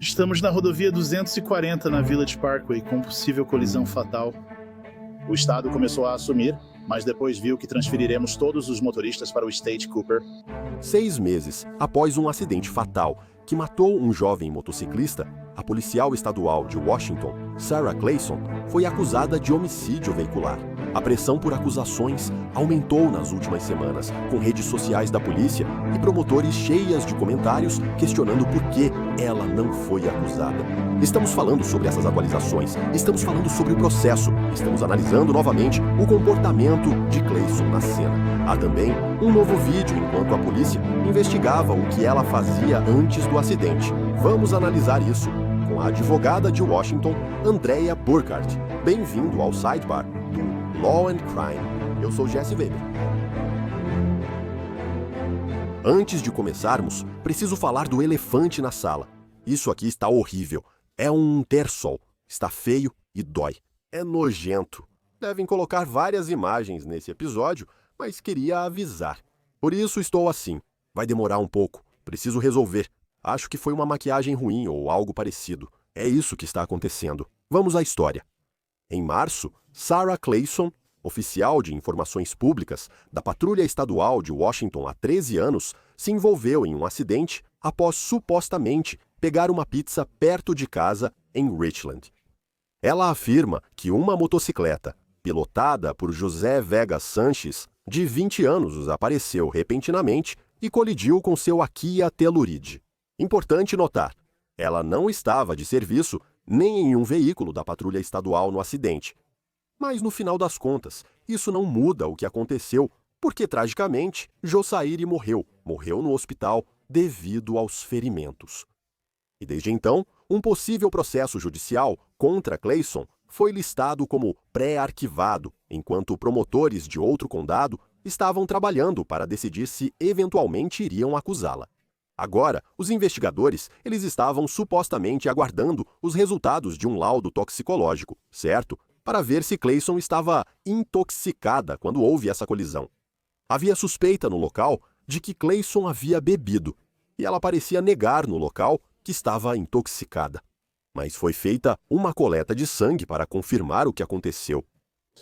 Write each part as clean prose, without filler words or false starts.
Estamos na rodovia 240 na Village Parkway com possível colisão fatal. O estado começou a assumir, mas depois viu que transferiremos todos os motoristas para o State Cooper. 6 meses após um acidente fatal que matou um jovem motociclista, a policial estadual de Washington, Sarah Clayson, foi acusada de homicídio veicular. A pressão por acusações aumentou nas últimas semanas, com redes sociais da polícia e promotores cheias de comentários questionando por que ela não foi acusada. Estamos falando sobre essas atualizações, estamos falando sobre o processo, estamos analisando novamente o comportamento de Clayson na cena. Há também um novo vídeo enquanto a polícia investigava o que ela fazia antes do acidente. Vamos analisar isso com a advogada de Washington, Andrea Burkhardt. Bem-vindo ao Sidebar do Law and Crime. Eu sou Jesse Weber. Antes de começarmos, preciso falar do elefante na sala. Isso aqui está horrível. É um terçol. Está feio e dói. É nojento. Devem colocar várias imagens nesse episódio, mas queria avisar. Por isso estou assim. Vai demorar um pouco. Preciso resolver. Acho que foi uma maquiagem ruim ou algo parecido. É isso que está acontecendo. Vamos à história. Em março, Sarah Clayson, oficial de informações públicas da Patrulha Estadual de Washington há 13 anos, se envolveu em um acidente após supostamente pegar uma pizza perto de casa em Richland. Ela afirma que uma motocicleta, pilotada por José Vega Sanches, de 20 anos, apareceu repentinamente e colidiu com seu Kia Telluride. Importante notar, ela não estava de serviço nem em um veículo da Patrulha Estadual no acidente. Mas, no final das contas, isso não muda o que aconteceu, porque, tragicamente, Jossair morreu no hospital devido aos ferimentos. E, desde então, um possível processo judicial contra Clayson foi listado como pré-arquivado, enquanto promotores de outro condado estavam trabalhando para decidir se eventualmente iriam acusá-la. Agora, os investigadores, eles estavam supostamente aguardando os resultados de um laudo toxicológico, certo? Para ver se Clayson estava intoxicada quando houve essa colisão. Havia suspeita no local de que Clayson havia bebido, e ela parecia negar no local que estava intoxicada. Mas foi feita uma coleta de sangue para confirmar o que aconteceu.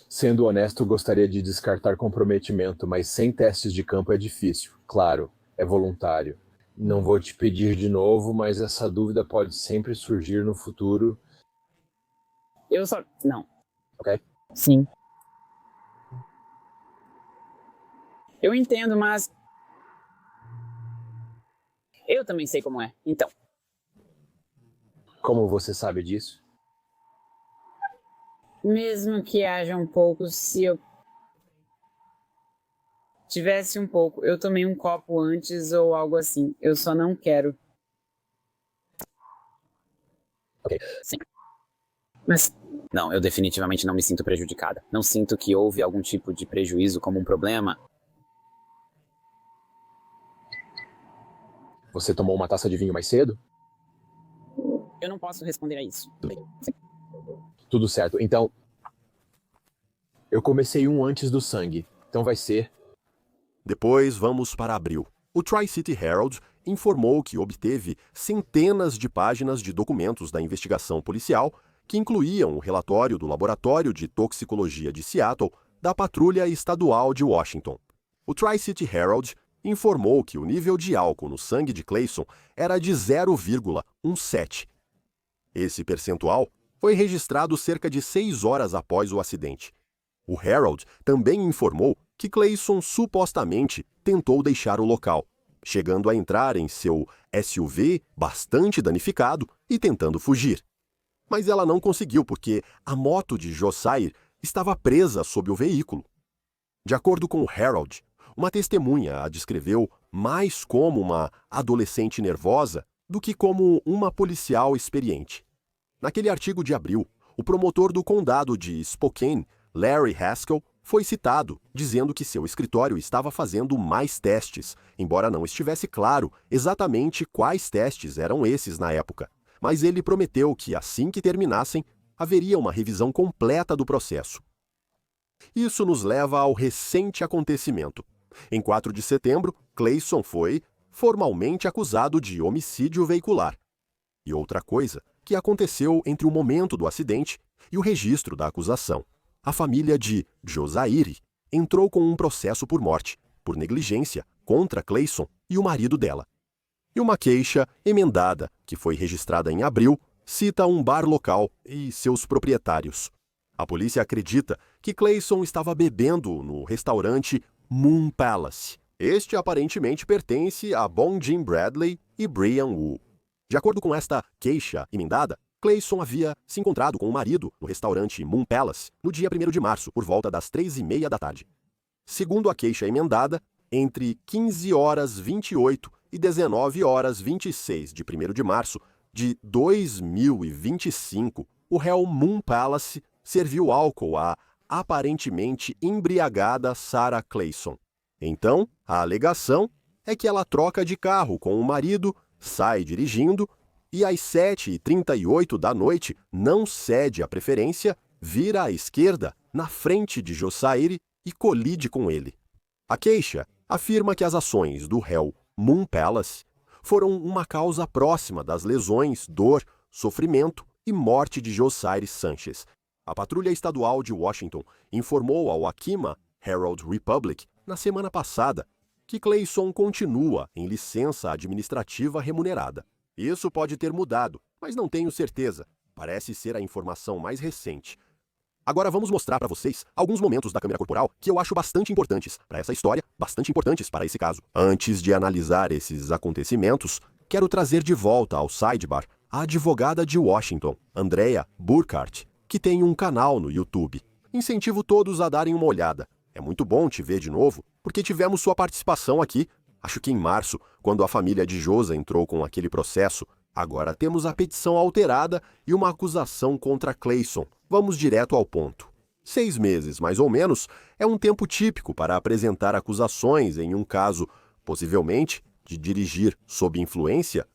Sendo honesto, gostaria de descartar comprometimento, mas sem testes de campo é difícil. Claro, é voluntário. Não vou te pedir de novo, mas essa dúvida pode sempre surgir no futuro. Não. Ok? Sim. Eu entendo, mas... eu também sei como é. Então. Como você sabe disso? Mesmo que haja um pouco, se eu tivesse um pouco, eu tomei um copo antes ou algo assim. Eu só não quero. Ok. Sim. Mas... não, eu definitivamente não me sinto prejudicada. Não sinto que houve algum tipo de prejuízo como um problema. Você tomou uma taça de vinho mais cedo? Eu não posso responder a isso. Sim. Tudo certo. Então, eu comecei um antes do sangue. Então vai ser... Depois vamos para abril. O Tri-City Herald informou que obteve centenas de páginas de documentos da investigação policial que incluíam o relatório do Laboratório de Toxicologia de Seattle da Patrulha Estadual de Washington. O Tri-City Herald informou que o nível de álcool no sangue de Clayson era de 0,17. Esse percentual foi registrado cerca de 6 horas após o acidente. O Herald também informou que Clayson supostamente tentou deixar o local, chegando a entrar em seu SUV bastante danificado e tentando fugir. Mas ela não conseguiu porque a moto de Jossair estava presa sob o veículo. De acordo com o Herald, uma testemunha a descreveu mais como uma adolescente nervosa do que como uma policial experiente. Naquele artigo de abril, o promotor do condado de Spokane, Larry Haskell, foi citado, dizendo que seu escritório estava fazendo mais testes, embora não estivesse claro exatamente quais testes eram esses na época. Mas ele prometeu que, assim que terminassem, haveria uma revisão completa do processo. Isso nos leva ao recente acontecimento. Em 4 de setembro, Clayson foi formalmente acusado de homicídio veicular. e outra coisa que aconteceu entre o momento do acidente e o registro da acusação. A família de Josaire entrou com um processo por morte, por negligência, contra Clayson e o marido dela. E uma queixa emendada, que foi registrada em abril, cita um bar local e seus proprietários. A polícia acredita que Clayson estava bebendo no restaurante Moon Palace. Este aparentemente pertence a Bong Jim Bradley e Brian Wu. De acordo com esta queixa emendada, Clayson havia se encontrado com o marido no restaurante Moon Palace no dia 1º de março, por volta das 3h30 da tarde. Segundo a queixa emendada, entre 15h28 e 19h26 de 1º de março de 2025, o réu Moon Palace serviu álcool à aparentemente embriagada Sarah Clayson. Então, a alegação é que ela troca de carro com o marido, sai dirigindo e às 7h38 da noite não cede a preferência, vira à esquerda na frente de Josaire e colide com ele. A queixa afirma que as ações do réu Moon Palace foram uma causa próxima das lesões, dor, sofrimento e morte de Josaire Sanchez. A Patrulha Estadual de Washington informou ao Akima Herald Republic na semana passada que Clayson continua em licença administrativa remunerada. Isso pode ter mudado, mas não tenho certeza. Parece ser a informação mais recente. Agora vamos mostrar para vocês alguns momentos da câmera corporal que eu acho bastante importantes para essa história, bastante importantes para esse caso. Antes de analisar esses acontecimentos, quero trazer de volta ao sidebar a advogada de Washington, Andrea Burkhardt, que tem um canal no YouTube. Incentivo todos a darem uma olhada. É muito bom te ver de novo, porque tivemos sua participação aqui, acho que em março, quando a família de Josa entrou com aquele processo. Agora temos a petição alterada e uma acusação contra Clayson. Vamos direto ao ponto. 6 meses, mais ou menos, é um tempo típico para apresentar acusações em um caso, possivelmente, de dirigir sob influência.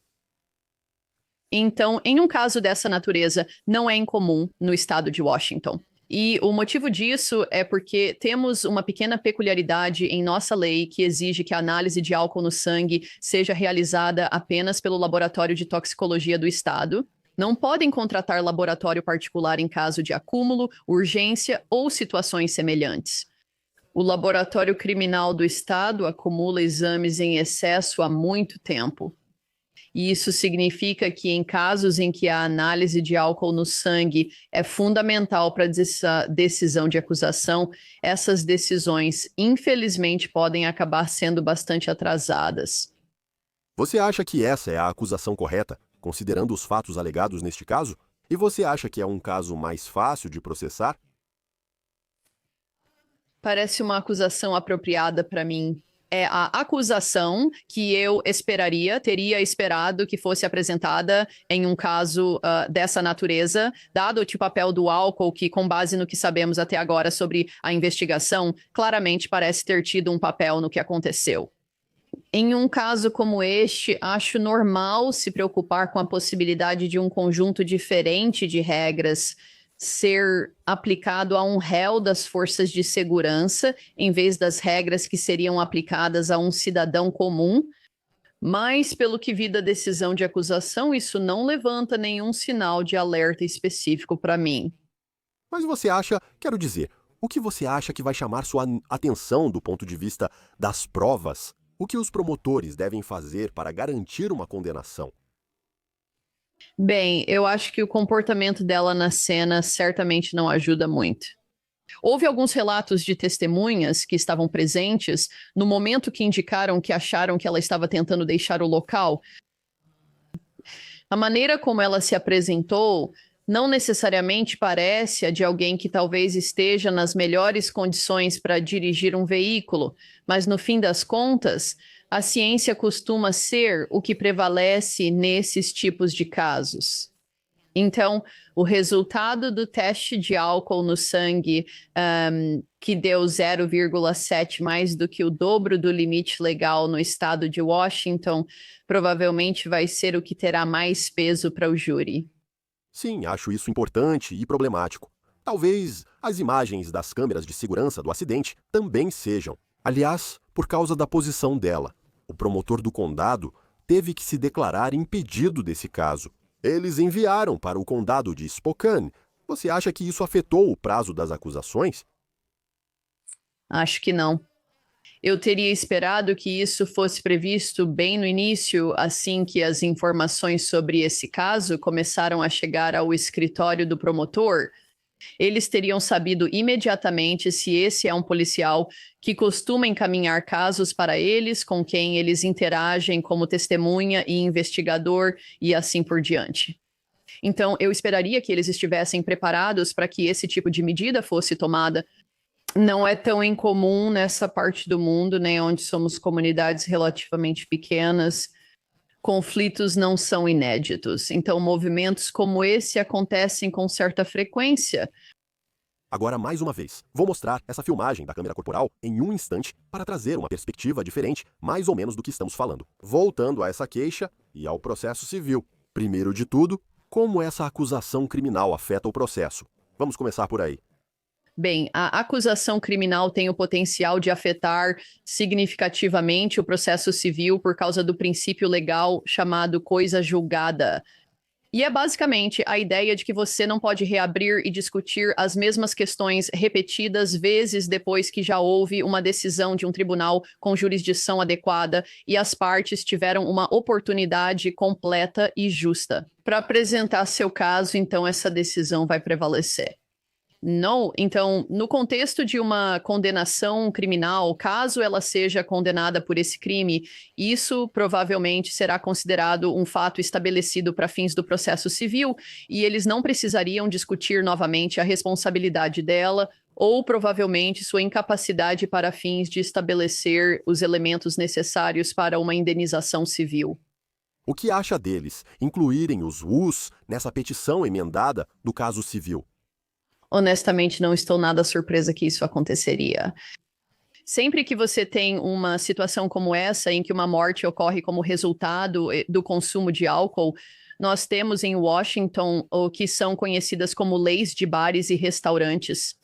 Então, em um caso dessa natureza, não é incomum no estado de Washington. E o motivo disso é porque temos uma pequena peculiaridade em nossa lei que exige que a análise de álcool no sangue seja realizada apenas pelo Laboratório de Toxicologia do Estado. Não podem contratar laboratório particular em caso de acúmulo, urgência ou situações semelhantes. O Laboratório Criminal do Estado acumula exames em excesso há muito tempo. E isso significa que em casos em que a análise de álcool no sangue é fundamental para a decisão de acusação, essas decisões, infelizmente, podem acabar sendo bastante atrasadas. Você acha que essa é a acusação correta, considerando os fatos alegados neste caso? E você acha que é um caso mais fácil de processar? Parece uma acusação apropriada para mim. É a acusação que eu teria esperado que fosse apresentada em um caso dessa natureza, dado o papel do álcool, que, com base no que sabemos até agora sobre a investigação, claramente parece ter tido um papel no que aconteceu. Em um caso como este, acho normal se preocupar com a possibilidade de um conjunto diferente de regras ser aplicado a um réu das forças de segurança, em vez das regras que seriam aplicadas a um cidadão comum. Mas, pelo que vi da decisão de acusação, isso não levanta nenhum sinal de alerta específico para mim. Mas você acha, quero dizer, o que você acha que vai chamar sua atenção do ponto de vista das provas? O que os promotores devem fazer para garantir uma condenação? Bem, eu acho que o comportamento dela na cena certamente não ajuda muito. Houve alguns relatos de testemunhas que estavam presentes no momento que indicaram que acharam que ela estava tentando deixar o local. A maneira como ela se apresentou não necessariamente parece a de alguém que talvez esteja nas melhores condições para dirigir um veículo, mas no fim das contas, a ciência costuma ser o que prevalece nesses tipos de casos. Então, o resultado do teste de álcool no sangue, que deu 0,7 mais do que o dobro do limite legal no estado de Washington, provavelmente vai ser o que terá mais peso para o júri. Sim, acho isso importante e problemático. Talvez as imagens das câmeras de segurança do acidente também sejam. Aliás, por causa da posição dela, o promotor do condado teve que se declarar impedido desse caso. Eles enviaram para o condado de Spokane. Você acha que isso afetou o prazo das acusações? Acho que não. Eu teria esperado que isso fosse previsto bem no início, assim que as informações sobre esse caso começaram a chegar ao escritório do promotor. Eles teriam sabido imediatamente se esse é um policial que costuma encaminhar casos para eles, com quem eles interagem como testemunha e investigador e assim por diante. Então, eu esperaria que eles estivessem preparados para que esse tipo de medida fosse tomada. Não é tão incomum nessa parte do mundo, né, onde somos comunidades relativamente pequenas. Conflitos não são inéditos. Então, movimentos como esse acontecem com certa frequência. Agora, mais uma vez, vou mostrar essa filmagem da câmera corporal em um instante para trazer uma perspectiva diferente, mais ou menos do que estamos falando. Voltando a essa queixa e ao processo civil. Primeiro de tudo, como essa acusação criminal afeta o processo? Vamos começar por aí. Bem, a acusação criminal tem o potencial de afetar significativamente o processo civil por causa do princípio legal chamado coisa julgada. E é basicamente a ideia de que você não pode reabrir e discutir as mesmas questões repetidas vezes depois que já houve uma decisão de um tribunal com jurisdição adequada e as partes tiveram uma oportunidade completa e justa. Para apresentar seu caso, então, essa decisão vai prevalecer. Não, então, no contexto de uma condenação criminal, caso ela seja condenada por esse crime, isso provavelmente será considerado um fato estabelecido para fins do processo civil e eles não precisariam discutir novamente a responsabilidade dela ou provavelmente sua incapacidade para fins de estabelecer os elementos necessários para uma indenização civil. O que acha deles incluírem os WUs nessa petição emendada do caso civil? Honestamente, não estou nada surpresa que isso aconteceria. Sempre que você tem uma situação como essa, em que uma morte ocorre como resultado do consumo de álcool, nós temos em Washington o que são conhecidas como leis de bares e restaurantes.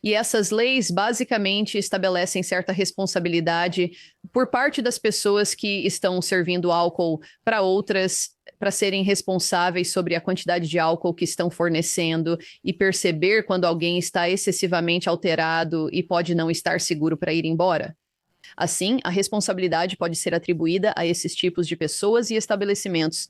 E essas leis basicamente estabelecem certa responsabilidade por parte das pessoas que estão servindo álcool para outras, para serem responsáveis sobre a quantidade de álcool que estão fornecendo e perceber quando alguém está excessivamente alterado e pode não estar seguro para ir embora. Assim, a responsabilidade pode ser atribuída a esses tipos de pessoas e estabelecimentos.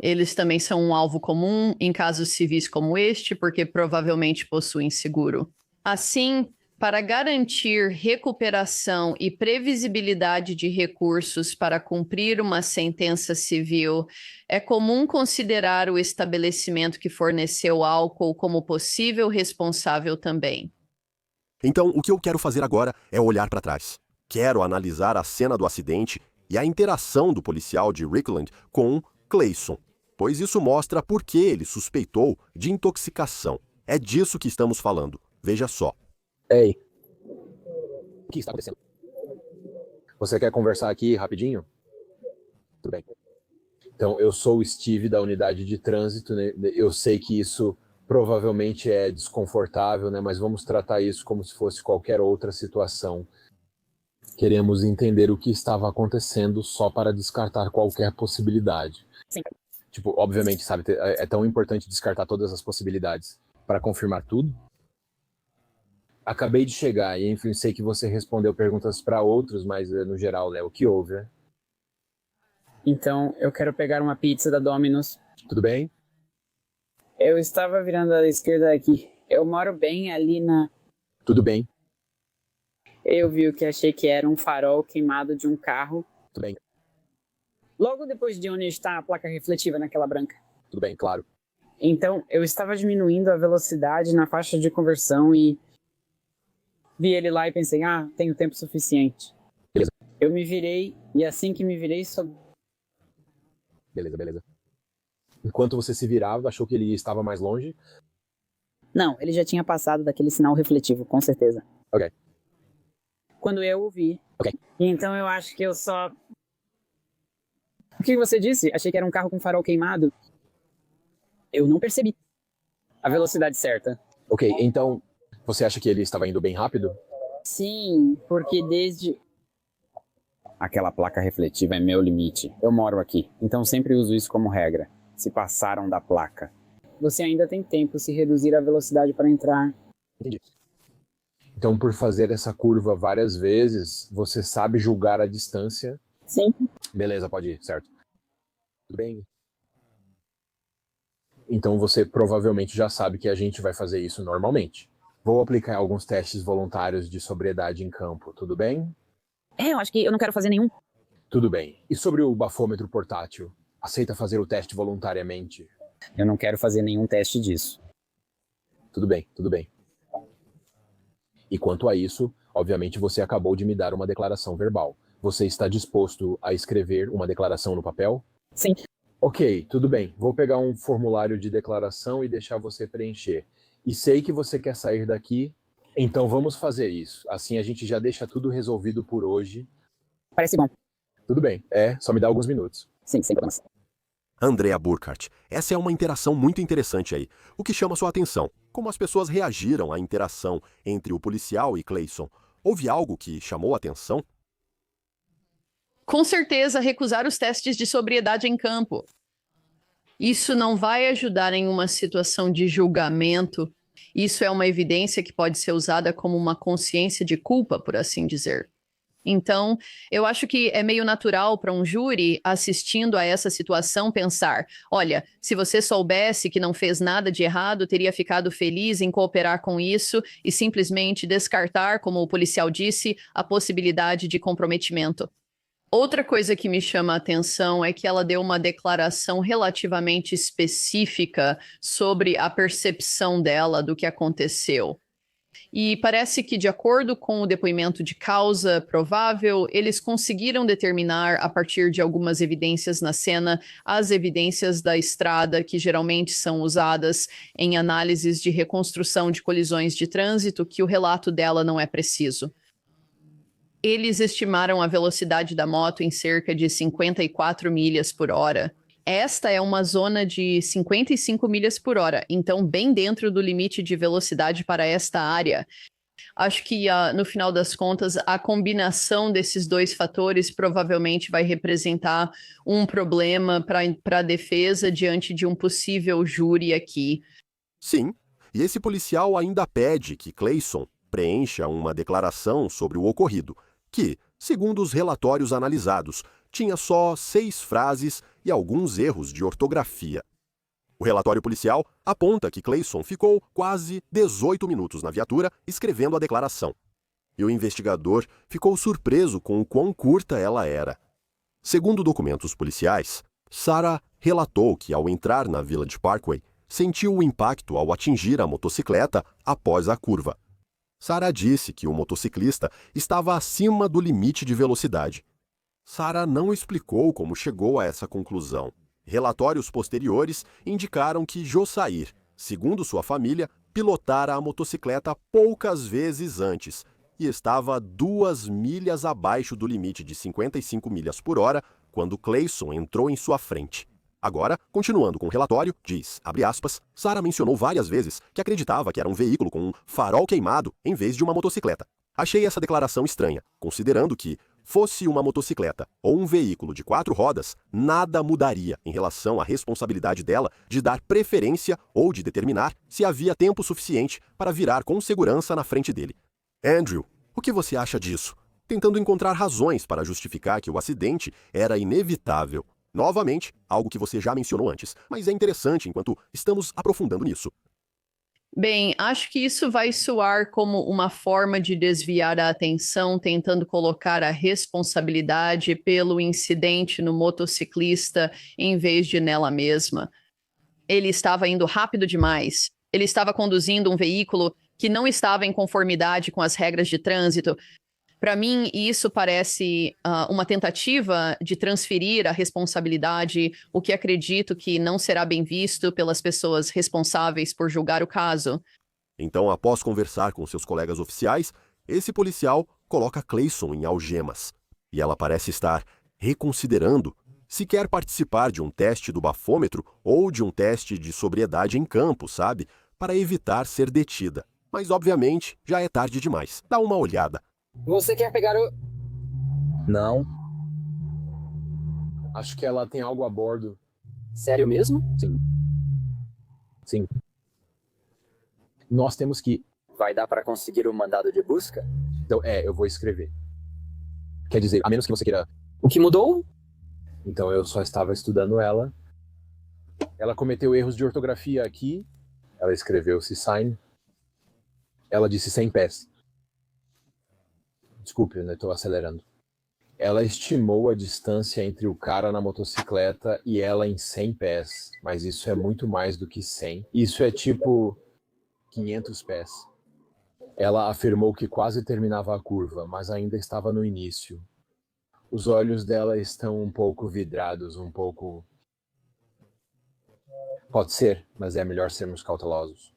Eles também são um alvo comum em casos civis como este, porque provavelmente possuem seguro. Assim, para garantir recuperação e previsibilidade de recursos para cumprir uma sentença civil, é comum considerar o estabelecimento que forneceu álcool como possível responsável também. Então, o que eu quero fazer agora é olhar para trás. Quero analisar a cena do acidente e a interação do policial de Richland com Clayson, pois isso mostra por que ele suspeitou de intoxicação. É disso que estamos falando. Veja só. Ei. O que está acontecendo? Você quer conversar aqui rapidinho? Tudo bem. Então, eu sou o Steve da unidade de trânsito, né? Eu sei que isso provavelmente é desconfortável, né? Mas vamos tratar isso como se fosse qualquer outra situação. Queremos entender o que estava acontecendo só para descartar qualquer possibilidade. Sim. Tipo, obviamente, sabe, é tão importante descartar todas as possibilidades para confirmar tudo. Acabei de chegar e, enfim, sei que você respondeu perguntas para outros, mas no geral, Léo, o que houve, né? Então, eu quero pegar uma pizza da Domino's. Tudo bem? Eu estava virando à esquerda aqui. Eu moro bem ali na... Tudo bem. Eu vi o que achei que era um farol queimado de um carro. Tudo bem. Logo depois de onde está a placa refletiva naquela branca. Tudo bem, claro. Então, eu estava diminuindo a velocidade na faixa de conversão e... vi ele lá e pensei, tenho tempo suficiente. Beleza. Eu me virei e assim que me virei... Beleza. Enquanto você se virava, achou que ele estava mais longe? Não, ele já tinha passado daquele sinal refletivo, com certeza. Ok. Quando eu o vi. Ok. Então eu acho que eu só... O que você disse? Achei que era um carro com farol queimado. Eu não percebi a velocidade certa. Ok, então você acha que ele estava indo bem rápido? Sim, porque desde... Aquela placa refletiva é meu limite. Eu moro aqui, então sempre uso isso como regra. se passaram da placa. Você ainda tem tempo se reduzir a velocidade para entrar. Entendi. Então, por fazer essa curva várias vezes, você sabe julgar a distância? Sim. Beleza, pode ir, certo. Tudo bem. Então você provavelmente já sabe que a gente vai fazer isso normalmente. Vou aplicar alguns testes voluntários de sobriedade em campo, tudo bem? Eu acho que eu não quero fazer nenhum. Tudo bem. E sobre o bafômetro portátil? Aceita fazer o teste voluntariamente? Eu não quero fazer nenhum teste disso. Tudo bem, tudo bem. E quanto a isso, obviamente você acabou de me dar uma declaração verbal. Você está disposto a escrever uma declaração no papel? Sim. Ok, tudo bem. Vou pegar um formulário de declaração e deixar você preencher. E sei que você quer sair daqui, então vamos fazer isso. Assim a gente já deixa tudo resolvido por hoje. Parece bom. Tudo bem, só me dá alguns minutos. Sim, sem problemas. Andrea Burkhardt, essa é uma interação muito interessante aí. O que chama sua atenção? Como as pessoas reagiram à interação entre o policial e Clayson? Houve algo que chamou a atenção? Com certeza, recusar os testes de sobriedade em campo. Isso não vai ajudar em uma situação de julgamento. Isso é uma evidência que pode ser usada como uma consciência de culpa, por assim dizer. Então, eu acho que é meio natural para um júri, assistindo a essa situação, pensar: olha, se você soubesse que não fez nada de errado, teria ficado feliz em cooperar com isso e simplesmente descartar, como o policial disse, a possibilidade de comprometimento. Outra coisa que me chama a atenção é que ela deu uma declaração relativamente específica sobre a percepção dela do que aconteceu. E parece que, de acordo com o depoimento de causa provável, eles conseguiram determinar, a partir de algumas evidências na cena, as evidências da estrada que geralmente são usadas em análises de reconstrução de colisões de trânsito, que o relato dela não é preciso. Eles estimaram a velocidade da moto em cerca de 54 milhas por hora. Esta é uma zona de 55 milhas por hora, então bem dentro do limite de velocidade para esta área. Acho que, no final das contas, a combinação desses dois fatores provavelmente vai representar um problema para a defesa diante de um possível júri aqui. Sim, e esse policial ainda pede que Clayson preencha uma declaração sobre o ocorrido, que, segundo os relatórios analisados, tinha só 6 frases e alguns erros de ortografia. O relatório policial aponta que Clayson ficou quase 18 minutos na viatura escrevendo a declaração. E o investigador ficou surpreso com o quão curta ela era. Segundo documentos policiais, Sarah relatou que, ao entrar na Village Parkway, sentiu o impacto ao atingir a motocicleta após a curva. Sarah disse que o motociclista estava acima do limite de velocidade. Sarah não explicou como chegou a essa conclusão. Relatórios posteriores indicaram que Josair, segundo sua família, pilotara a motocicleta poucas vezes antes e estava 2 milhas abaixo do limite de 55 milhas por hora quando Clayson entrou em sua frente. Agora, continuando com o relatório, diz, abre aspas, Sarah mencionou várias vezes que acreditava que era um veículo com um farol queimado em vez de uma motocicleta. Achei essa declaração estranha, considerando que, fosse uma motocicleta ou um veículo de 4 rodas, nada mudaria em relação à responsabilidade dela de dar preferência ou de determinar se havia tempo suficiente para virar com segurança na frente dele. Andrew, o que você acha disso? Tentando encontrar razões para justificar que o acidente era inevitável. Novamente, algo que você já mencionou antes, mas é interessante enquanto estamos aprofundando nisso. Bem, acho que isso vai soar como uma forma de desviar a atenção, tentando colocar a responsabilidade pelo incidente no motociclista em vez de nela mesma. Ele estava indo rápido demais. Ele estava conduzindo um veículo que não estava em conformidade com as regras de trânsito. Para mim, isso parece uma tentativa de transferir a responsabilidade, o que acredito que não será bem visto pelas pessoas responsáveis por julgar o caso. Então, após conversar com seus colegas oficiais, esse policial coloca Clayson em algemas. E ela parece estar reconsiderando se quer participar de um teste do bafômetro ou de um teste de sobriedade em campo, sabe? Para evitar ser detida. Mas, obviamente, já é tarde demais. Dá uma olhada. Você quer pegar o... Não. Acho que ela tem algo a bordo. Sério mesmo? Sim. Sim. Nós temos que... Vai dar pra conseguir o mandado de busca? Então, eu vou escrever. Quer dizer, a menos que você queira... O que mudou? Então, eu só estava estudando ela. Ela cometeu erros de ortografia aqui. Ela escreveu sign. Ela disse 100 pés. Desculpe, né? Estou acelerando. Ela estimou a distância entre o cara na motocicleta e ela em 100 pés. Mas isso é muito mais do que 100. Isso é tipo 500 pés. Ela afirmou que quase terminava a curva, mas ainda estava no início. Os olhos dela estão um pouco vidrados, um pouco... Pode ser, mas é melhor sermos cautelosos.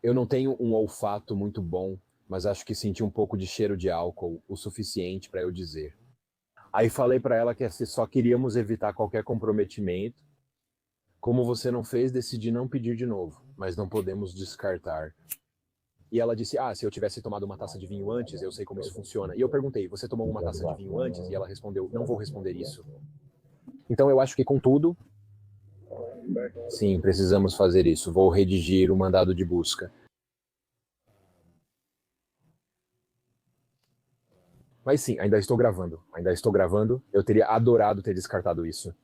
Eu não tenho um olfato muito bom, mas acho que senti um pouco de cheiro de álcool, o suficiente para eu dizer. Aí falei para ela que só queríamos evitar qualquer comprometimento. Como você não fez, decidi não pedir de novo, mas não podemos descartar. E ela disse, se eu tivesse tomado uma taça de vinho antes, eu sei como isso funciona. E eu perguntei, você tomou uma taça de vinho antes? E ela respondeu, não vou responder isso. Então eu acho que, contudo, sim, precisamos fazer isso. Vou redigir o mandado de busca. Mas sim, ainda estou gravando. Eu teria adorado ter descartado isso.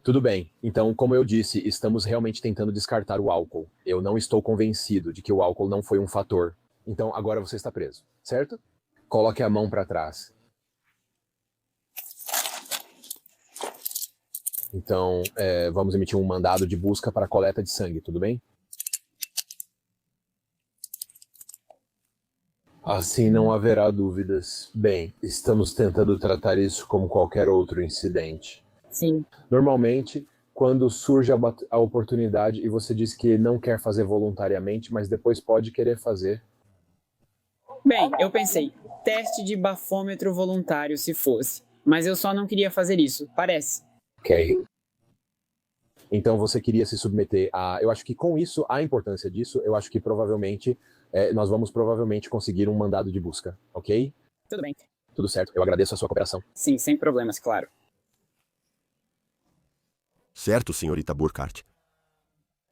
Tudo bem, então, como eu disse, estamos realmente tentando descartar o álcool. Eu não estou convencido de que o álcool não foi um fator. Então, agora você está preso, certo? Coloque a mão para trás. Então, vamos emitir um mandado de busca para coleta de sangue, tudo bem? Assim não haverá dúvidas. Bem, estamos tentando tratar isso como qualquer outro incidente. Sim. Normalmente, quando surge a oportunidade e você diz que não quer fazer voluntariamente, mas depois pode querer fazer. Bem, eu pensei, teste de bafômetro voluntário se fosse, mas eu só não queria fazer isso, parece. Ok. Então você queria se submeter a... Eu acho que com isso, a importância disso, eu acho que provavelmente, nós vamos provavelmente conseguir um mandado de busca, ok? Tudo bem. Tudo certo, eu agradeço a sua cooperação. Sim, sem problemas, claro. Certo, senhorita Burkhardt.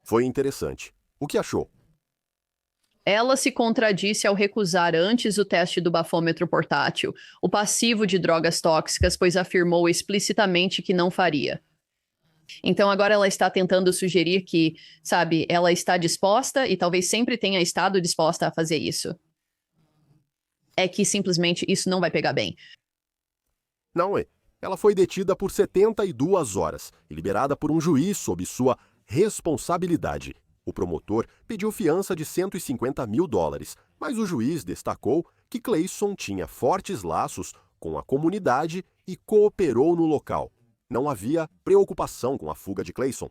Foi interessante. O que achou? Ela se contradisse ao recusar antes o teste do bafômetro portátil, o passivo de drogas tóxicas, pois afirmou explicitamente que não faria. Então agora ela está tentando sugerir que, sabe, ela está disposta e talvez sempre tenha estado disposta a fazer isso. É que simplesmente isso não vai pegar bem. Não, ela foi detida por 72 horas e liberada por um juiz sob sua responsabilidade. O promotor pediu fiança de $150 mil, mas o juiz destacou que Clayson tinha fortes laços com a comunidade e cooperou no local. Não havia preocupação com a fuga de Clayson.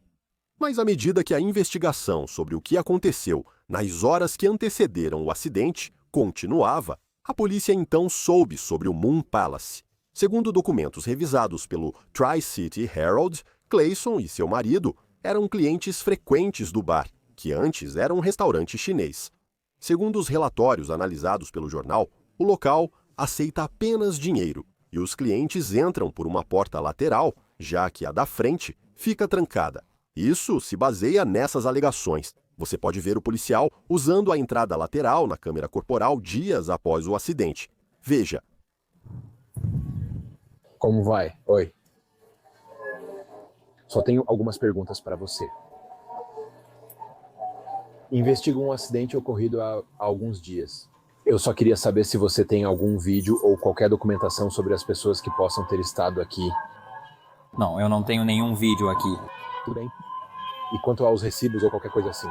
Mas à medida que a investigação sobre o que aconteceu nas horas que antecederam o acidente continuava, a polícia então soube sobre o Moon Palace. Segundo documentos revisados pelo Tri-City Herald, Clayson e seu marido eram clientes frequentes do bar, que antes era um restaurante chinês. Segundo os relatórios analisados pelo jornal, o local aceita apenas dinheiro e os clientes entram por uma porta lateral, já que a da frente fica trancada. Isso se baseia nessas alegações. Você pode ver o policial usando a entrada lateral na câmera corporal dias após o acidente. Veja. Como vai? Oi. Só tenho algumas perguntas para você. Investigo um acidente ocorrido há alguns dias. Eu só queria saber se você tem algum vídeo ou qualquer documentação sobre as pessoas que possam ter estado aqui. Não, eu não tenho nenhum vídeo aqui. Tudo bem. E quanto aos recibos ou qualquer coisa assim?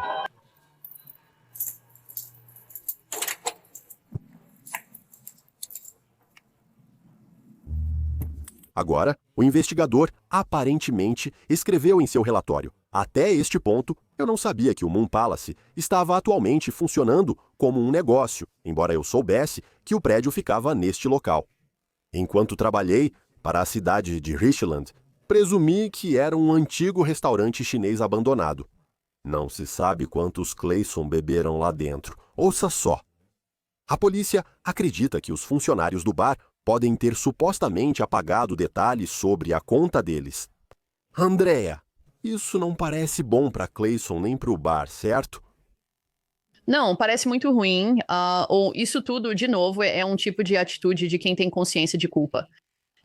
Agora, o investigador aparentemente escreveu em seu relatório: até este ponto, eu não sabia que o Moon Palace estava atualmente funcionando como um negócio, embora eu soubesse que o prédio ficava neste local. Enquanto trabalhei para a cidade de Richland, presumi que era um antigo restaurante chinês abandonado. Não se sabe quantos Clayson beberam lá dentro. Ouça só. A polícia acredita que os funcionários do bar podem ter supostamente apagado detalhes sobre a conta deles. Andrea, Isso não parece bom para Clayson nem para o bar, certo? Não, parece muito ruim. Ou isso tudo, de novo, é um tipo de atitude de quem tem consciência de culpa.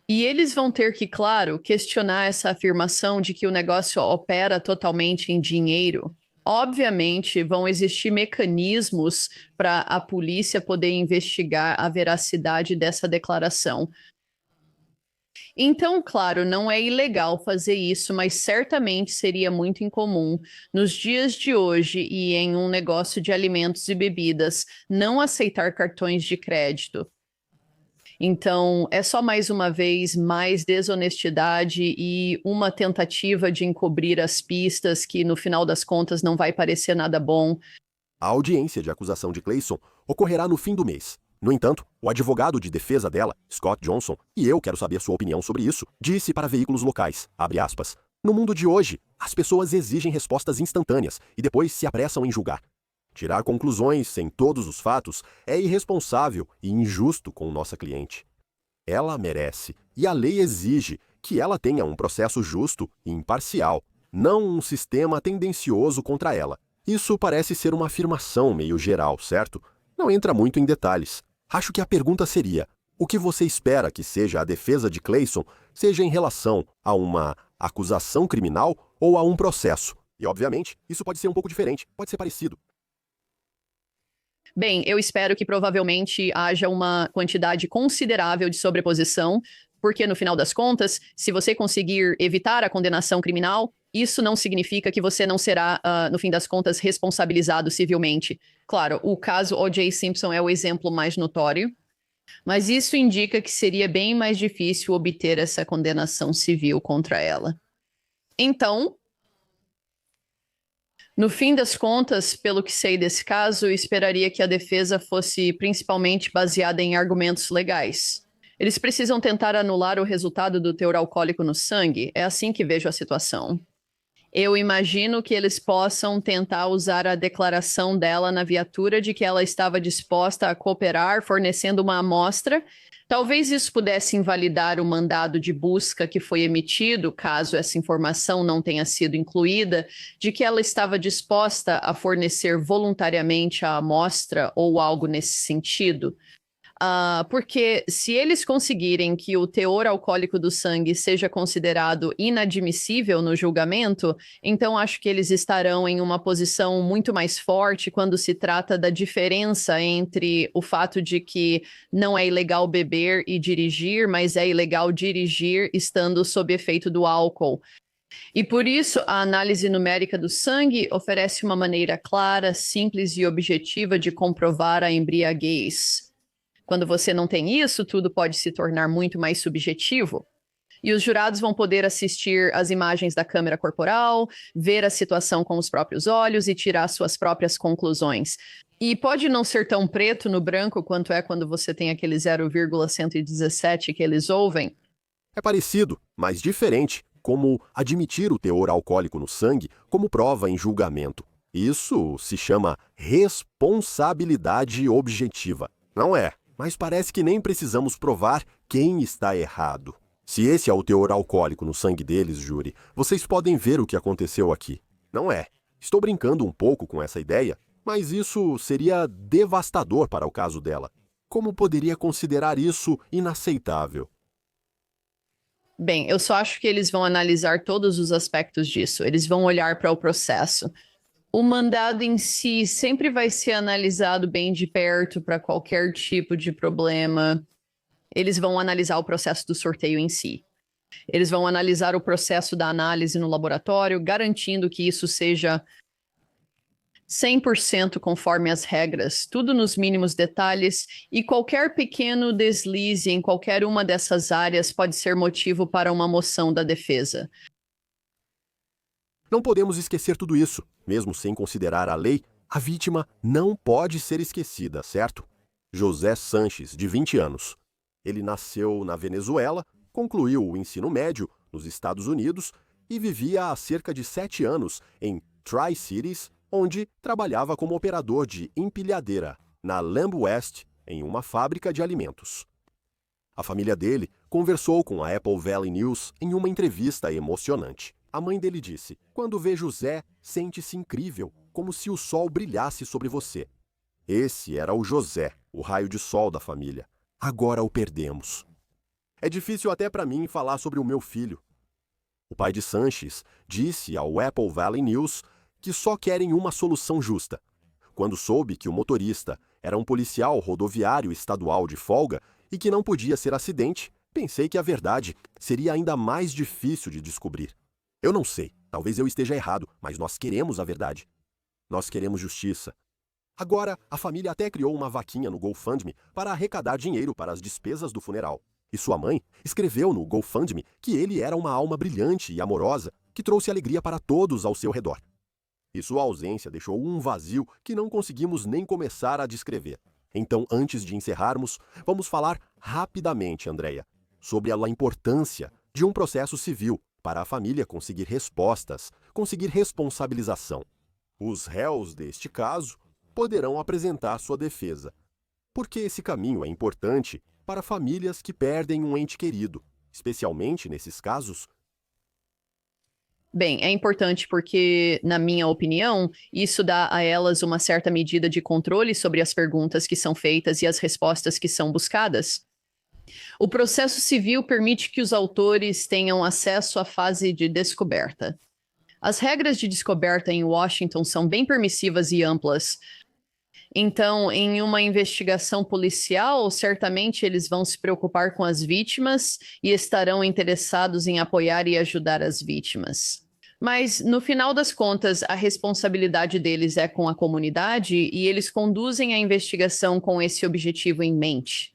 E eles vão ter que, claro, questionar essa afirmação de que o negócio opera totalmente em dinheiro. Obviamente, vão existir mecanismos para a polícia poder investigar a veracidade dessa declaração. Então, claro, não é ilegal fazer isso, mas certamente seria muito incomum nos dias de hoje e em um negócio de alimentos e bebidas não aceitar cartões de crédito. Então, é só mais uma vez mais desonestidade e uma tentativa de encobrir as pistas que, no final das contas, não vai parecer nada bom. A audiência de acusação de Clayson ocorrerá no fim do mês. No entanto, o advogado de defesa dela, Scott Johnson, e eu quero saber sua opinião sobre isso, disse para veículos locais, abre aspas, no mundo de hoje, as pessoas exigem respostas instantâneas e depois se apressam em julgar. Tirar conclusões sem todos os fatos é irresponsável e injusto com nossa cliente. Ela merece, e a lei exige, que ela tenha um processo justo e imparcial, não um sistema tendencioso contra ela. Isso parece ser uma afirmação meio geral, certo? Não entra muito em detalhes. Acho que a pergunta seria, o que você espera que seja a defesa de Clayson, seja em relação a uma acusação criminal ou a um processo? E, obviamente, isso pode ser um pouco diferente, pode ser parecido. Bem, eu espero que provavelmente haja uma quantidade considerável de sobreposição, porque no final das contas, se você conseguir evitar a condenação criminal, isso não significa que você não será, no fim das contas, responsabilizado civilmente. Claro, o caso O.J. Simpson é o exemplo mais notório, mas isso indica que seria bem mais difícil obter essa condenação civil contra ela. Então, no fim das contas, pelo que sei desse caso, eu esperaria que a defesa fosse principalmente baseada em argumentos legais. Eles precisam tentar anular o resultado do teor alcoólico no sangue, é assim que vejo a situação. Eu imagino que eles possam tentar usar a declaração dela na viatura de que ela estava disposta a cooperar, fornecendo uma amostra. Talvez isso pudesse invalidar o mandado de busca que foi emitido, caso essa informação não tenha sido incluída, de que ela estava disposta a fornecer voluntariamente a amostra ou algo nesse sentido. Porque se eles conseguirem que o teor alcoólico do sangue seja considerado inadmissível no julgamento, então acho que eles estarão em uma posição muito mais forte quando se trata da diferença entre o fato de que não é ilegal beber e dirigir, mas é ilegal dirigir estando sob efeito do álcool. E por isso, a análise numérica do sangue oferece uma maneira clara, simples e objetiva de comprovar a embriaguez. Quando você não tem isso, tudo pode se tornar muito mais subjetivo. E os jurados vão poder assistir às imagens da câmera corporal, ver a situação com os próprios olhos e tirar suas próprias conclusões. E pode não ser tão preto no branco quanto é quando você tem aquele 0,117 que eles ouvem. É parecido, mas diferente, como admitir o teor alcoólico no sangue como prova em julgamento. Isso se chama responsabilidade objetiva. Não é? Mas parece que nem precisamos provar quem está errado. Se esse é o teor alcoólico no sangue deles, júri, vocês podem ver o que aconteceu aqui. Não é? Estou brincando um pouco com essa ideia, mas isso seria devastador para o caso dela. Como poderia considerar isso inaceitável? Bem, eu só acho que eles vão analisar todos os aspectos disso. Eles vão olhar para o processo. O mandado em si sempre vai ser analisado bem de perto para qualquer tipo de problema. Eles vão analisar o processo do sorteio em si. Eles vão analisar o processo da análise no laboratório, garantindo que isso seja 100% conforme as regras, tudo nos mínimos detalhes, e qualquer pequeno deslize em qualquer uma dessas áreas pode ser motivo para uma moção da defesa. Não podemos esquecer tudo isso. Mesmo sem considerar a lei, a vítima não pode ser esquecida, certo? José Sanches, de 20 anos. Ele nasceu na Venezuela, concluiu o ensino médio nos Estados Unidos e vivia há cerca de 7 anos em Tri-Cities, onde trabalhava como operador de empilhadeira na Lamb West, em uma fábrica de alimentos. A família dele conversou com a Apple Valley News em uma entrevista emocionante. A mãe dele disse: "Quando vê José, sente-se incrível, como se o sol brilhasse sobre você." Esse era o José, o raio de sol da família. Agora o perdemos. É difícil até para mim falar sobre o meu filho. O pai de Sanches disse ao Apple Valley News que só querem uma solução justa. Quando soube que o motorista era um policial rodoviário estadual de folga e que não podia ser acidente, pensei que a verdade seria ainda mais difícil de descobrir. Eu não sei, talvez eu esteja errado, mas nós queremos a verdade. Nós queremos justiça. Agora, a família até criou uma vaquinha no GoFundMe para arrecadar dinheiro para as despesas do funeral. E sua mãe escreveu no GoFundMe que ele era uma alma brilhante e amorosa que trouxe alegria para todos ao seu redor. E sua ausência deixou um vazio que não conseguimos nem começar a descrever. Então, antes de encerrarmos, vamos falar rapidamente, Andréia, sobre a importância de um processo civil para a família conseguir respostas, conseguir responsabilização. Os réus deste caso poderão apresentar sua defesa. Por que esse caminho é importante para famílias que perdem um ente querido, especialmente nesses casos? Bem, é importante porque, na minha opinião, isso dá a elas uma certa medida de controle sobre as perguntas que são feitas e as respostas que são buscadas. O processo civil permite que os autores tenham acesso à fase de descoberta. As regras de descoberta em Washington são bem permissivas e amplas. Então, em uma investigação policial, certamente eles vão se preocupar com as vítimas e estarão interessados em apoiar e ajudar as vítimas. Mas, no final das contas, a responsabilidade deles é com a comunidade e eles conduzem a investigação com esse objetivo em mente.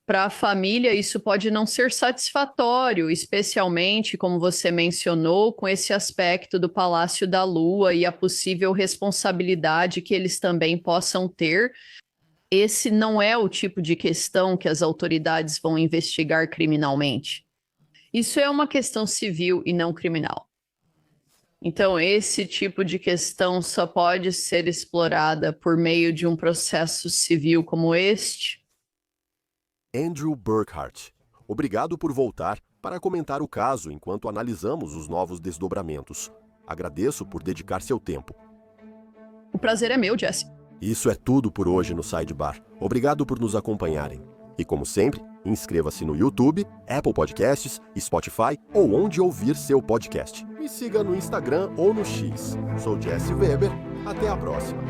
Para a família, isso pode não ser satisfatório, especialmente, como você mencionou, com esse aspecto do Palácio da Lua e a possível responsabilidade que eles também possam ter. Esse não é o tipo de questão que as autoridades vão investigar criminalmente. Isso é uma questão civil e não criminal. Então, esse tipo de questão só pode ser explorada por meio de um processo civil como este. Andrew Burkhardt, obrigado por voltar para comentar o caso enquanto analisamos os novos desdobramentos. Agradeço por dedicar seu tempo. O prazer é meu, Jesse. Isso é tudo por hoje no Sidebar. Obrigado por nos acompanharem. E como sempre, inscreva-se no YouTube, Apple Podcasts, Spotify ou onde ouvir seu podcast. Me siga no Instagram ou no X. Sou Jesse Weber. Até a próxima.